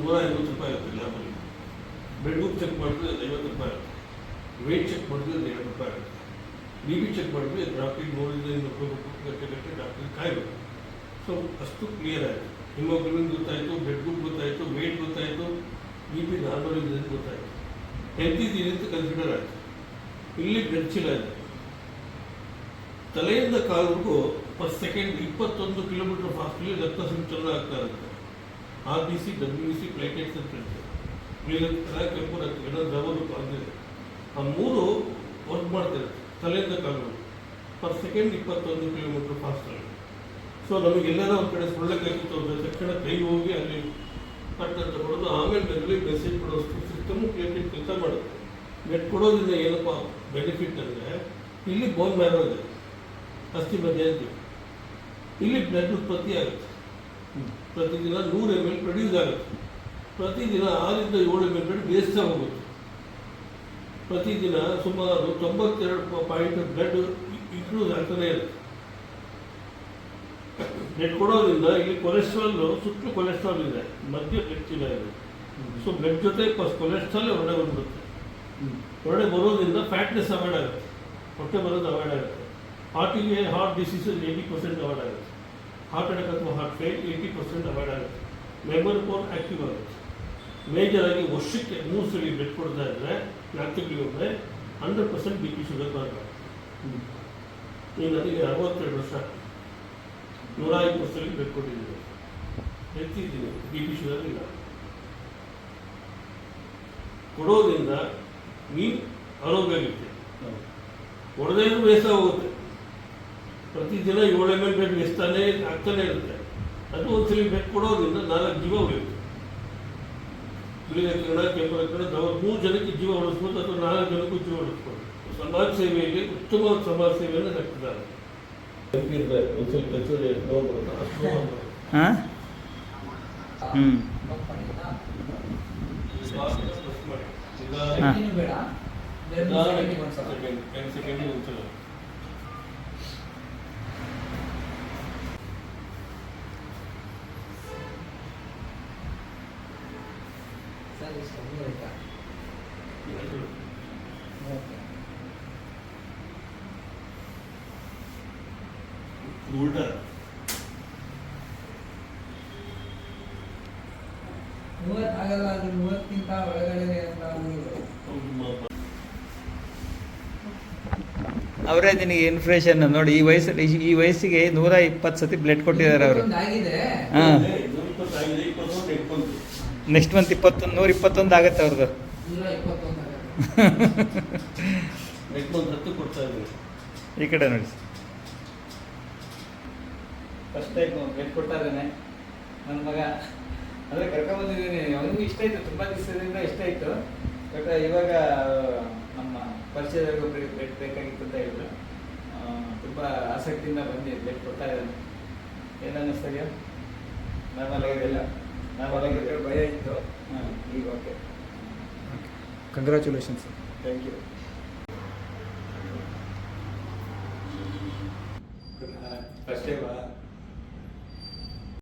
₹150 ಆಗುತ್ತೆ ಲ್ಯಾಬಲ್ಲಿ. Blood group check ಮಾಡಿದ್ರೆ ₹50 ಆಗುತ್ತೆ. ವೆಯ್ಟ್ ಚೆಕ್ ಮಾಡಿದ್ರೆ ₹200 ಆಗುತ್ತೆ. ಬಿ ಪಿ ಚೆಕ್ ಮಾಡಿದ್ರೆ ಡಾಕ್ಟ್ರಿಗೆ 100-200 ಗಂಟೆ ಡಾಕ್ಟ್ರಿಗೆ ಕಾಯಬೇಕು. ಸೊ ಅಷ್ಟು ಕ್ಲಿಯರ್ ಆಯಿತು. ಹಿಮೋಗ್ಲೋಬಿನ್ ಗೊತ್ತಾಯಿತು, ಬ್ಲಡ್ ಗ್ರೂಪ್ ಗೊತ್ತಾಯಿತು, ವೆಯ್ಟ್ ಗೊತ್ತಾಯಿತು, ಬಿ ಪಿ ನಾರ್ಮಲ್ ಇದೆ ಅಂತ ಗೊತ್ತಾಯಿತು. ಹೆಲ್ತ್ ಇದೆ ಅಂತ ಕನ್ಸಿಡರ್ ಆಯಿತು. ಇಲ್ಲಿ ಬ್ಲಡ್ ಚಿಲ್ ಆಯಿತು. ತಲೆಯಿಂದ ಕಾಲವರೆಗೂ ಪರ್ ಸೆಕೆಂಡ್ 21 ಕಿಲೋಮೀಟರ್ ಫಾಸ್ಟ್ಲಿ ರಕ್ತ ಸಂಚಲನ ಆಗ್ತಾ ಇರುತ್ತೆ. RBC, WBC, ಪ್ಲೇಟೆಟ್ಸ್ ಅಂತ ಹೇಳ್ತಾರೆ. ನೀರಕ್ತ, ಕೆಂಪು ರಕ್ತ, ದ್ರವ ರೂಪ ಅಂತಿದೆ. ಆ ಮೂರು ವರ್ಕ್ ಮಾಡ್ತಾರೆ ತಲೆಯಿಂದ ಕಾಲವರೆಗೂ ಪರ್ ಸೆಕೆಂಡ್ 21 ಕಿಲೋಮೀಟರ್ ಫಾಸ್ಟಲ್ಲಿ. ಸೊ ನಮಗೆಲ್ಲರ ಒಂದು ಕಡೆ ಸೊಳ್ಳೆ ಕೈ ತೋರಿದ್ರೆ ತಕ್ಷಣ ಕೈ ಹೋಗಿ ಅಲ್ಲಿ ಪಟ್ ಅಂತ ಕೊಡೋದು, ಆಮೇಲೆ ಬೆರಳಿಗೆ ಮೆಸೇಜ್ ಕೊಡೋಷ್ಟು ಸಿಸ್ಟಮು ಪ್ಲೇಟೆಟ್ ಕೆಲಸ ಮಾಡುತ್ತೆ. ಬ್ಲಡ್ ಕೊಡೋದ್ರಿಂದ ಏನಪ್ಪ ಬೆನಿಫಿಟ್ ಅಂದರೆ, ಇಲ್ಲಿ ಬೋನ್ ಮ್ಯಾರೋ ಇದೆ, ಅಸ್ಥಿ ಮಧ್ಯ ಅಂತೀವಿ. ಇಲ್ಲಿ ಬ್ಲಡ್ ಉತ್ಪತ್ತಿ ಆಗುತ್ತೆ. ಪ್ರತಿದಿನ 100 ml ಪ್ರೊಡ್ಯೂಸ್ ಆಗುತ್ತೆ. ಪ್ರತಿದಿನ 6 7 ml ಬ್ಲಡ್ ಬೇಯಿಸ್ತಾ ಹೋಗುತ್ತೆ. ಪ್ರತಿದಿನ ಸುಮಾರು 92 ಪಾಯಿಂಟ್ ಬ್ಲಡ್ ಇಂಕ್ಲೂಸ್ ಆಗ್ತಾನೆ ಇರುತ್ತೆ. ಬ್ಲಡ್ ಕೊಡೋದ್ರಿಂದ ಇಲ್ಲಿ ಕೊಲೆಸ್ಟ್ರಾಲ್, ಸುತ್ತಲೂ ಕೊಲೆಸ್ಟ್ರಾಲ್ ಇದೆ, ಮಧ್ಯ ಬ್ಲಡ್ ಚೀಲ ಇದೆ. ಸೊ ಬ್ಲಡ್ ಜೊತೆ ಕೊಲೆಸ್ಟ್ರಾಲ್ ಹೊರಡೆ ಬಂದ್ಬಿಡುತ್ತೆ. ಹೊರಡೆ ಬರೋದ್ರಿಂದ ಫ್ಯಾಟ್ನೆಸ್ ಅವಾಯ್ಡ್ ಆಗುತ್ತೆ, ಹೊಟ್ಟೆ ಬರೋದು ಅವಾಯ್ಡ್ ಆಗುತ್ತೆ. ಹಾರ್ಟಿಗೆ, ಹಾರ್ಟ್ ಡಿಸೀಸಸ್ 80% ಅವಾಯ್ಡ್ ಆಗುತ್ತೆ. ಹಾರ್ಟ್ ಅಟ್ಯಾಕ್ ಅಥವಾ ಹಾರ್ಟ್ ಫೇಲ್ 80% ಅವಾಯ್ಡ್ ಆಗುತ್ತೆ. ಮೆಮೊರಿ ಪವರ್ ಆ್ಯಕ್ಟಿವ್ ಆಗುತ್ತೆ. ಮೇಜರ್ ಆಗಿ ವರ್ಷಕ್ಕೆ 3 ಸಲ ಬ್ಲಡ್ ಕೊಡ್ತಾ ಇದ್ದರೆ, 4 ತಿಂಗಳಿಗೊಮ್ಮೆ 100% ಬಿ ಪಿ ಶುಗರ್ ಬರಲ್ಲ. ಈಗ ನನಗೆ 62 ವರ್ಷ, 120 ಸಲ ಬ್ಲಡ್ ಕೊಟ್ಟಿದ್ದೀನಿ, ಎತ್ತಿದ್ದೀನಿ, ಬಿ ಪಿ ಶುಗರ್ ಇಲ್ಲ. ಕೊಡೋದ್ರಿಂದ ನೀವು ಆರೋಗ್ಯ ಆಗಿರ್ತೀವಿ. ಕೊಡದೇನು ಬೇಸ ಹೋಗುತ್ತೆ. ಪ್ರತಿದಿನ 7 ml ಬ್ಲಡ್ ಬೇಯಿಸ್ತಾನೆ ಆಗ್ತಾನೆ ಇರುತ್ತೆ. ಅದು ಒಂದ್ಸಲಿ ಬ್ಲಡ್ ಕೊಡೋದ್ರಿಂದ 4 ಜೀವ ಉಳಿಯುತ್ತೆ. ಬಿಳಿ ರಕ್ತಕಣ, ಕೆಂಪು ರಕ್ತಕಣ, 3 ಜನಕ್ಕೆ ಜೀವ ಉಳಿಸ್ಬೋದು, ಅಥವಾ 4 ಜನಕ್ಕೂ ಜೀವ ಉಳಿಸ್ಬೋದು. ಸಮಾಜ ಸೇವೆಯಲ್ಲಿ ಉತ್ತಮ ಸಮಾಜ ಸೇವೆಯನ್ನು ರಕ್ತದಾನ. ಉಲ್ಟಾ 30 ಆಗಲ್ಲ, ಅದು 30ಕ್ಕಿಂತ ಒಳಗಡೆ ಅಂತ ಅವರೇ ನಿನಗೆ ಇನ್ಫ್ಲೇಷನ್ ನೋಡಿ. ಈ ವಯಸ್ಸಿಗೆ 120 ಸತಿ ಬ್ಲಡ್ ಕೊಟ್ಟಿದ್ದಾರೆ ಅವರು. ಹಾಂ, ನೆಕ್ಸ್ಟ್ ಮಂತ್ 121 ಆಗುತ್ತೆ ಅವ್ರದ್ದು. ಈ ಕಡೆ ನೋಡಿ. ಫಸ್ಟ್ ಟೈಮ್ ಬ್ಲಡ್ ಕೊಟ್ಟಾರೇನೆ ನನ್ನ ಮಗ. ಅಂದರೆ ಕರ್ಕೊಂಬಂದಿದ್ದೀನಿ. ಅವನಿಗೂ ಇಷ್ಟ ಆಯಿತು, ತುಂಬ ದಿವಸದಿಂದ ಇಷ್ಟ ಆಯಿತು. ಬಟ್ ಇವಾಗ ನಮ್ಮ ಪರಿಚಯದವರಿಗೊಬ್ಬರಿಗೆ ಬ್ಲಡ್ ಬೇಕಾಗಿತ್ತು ಅಂತ ಹೇಳಿದ್ರು. ತುಂಬ ಆಸಕ್ತಿಯಿಂದ ಬಂದು ಬ್ಲಡ್ ಕೊಡ್ತಾ ಇದ್ದಾನೆ. ಏನು ಅನ್ನಿಸ್ತಾಗ? ನಾರ್ಮಲ್ ಆಗಿದೆಲ್ಲ, ನಾರ್ಮಲ್ ಆಗಿದೆ, ಭಯ ಇತ್ತು. ಹಾಂ, ಈಗ ಓಕೆ. ಕಂಗ್ರ್ಯಾಚುಲೇಷನ್ಸ್. Thank you.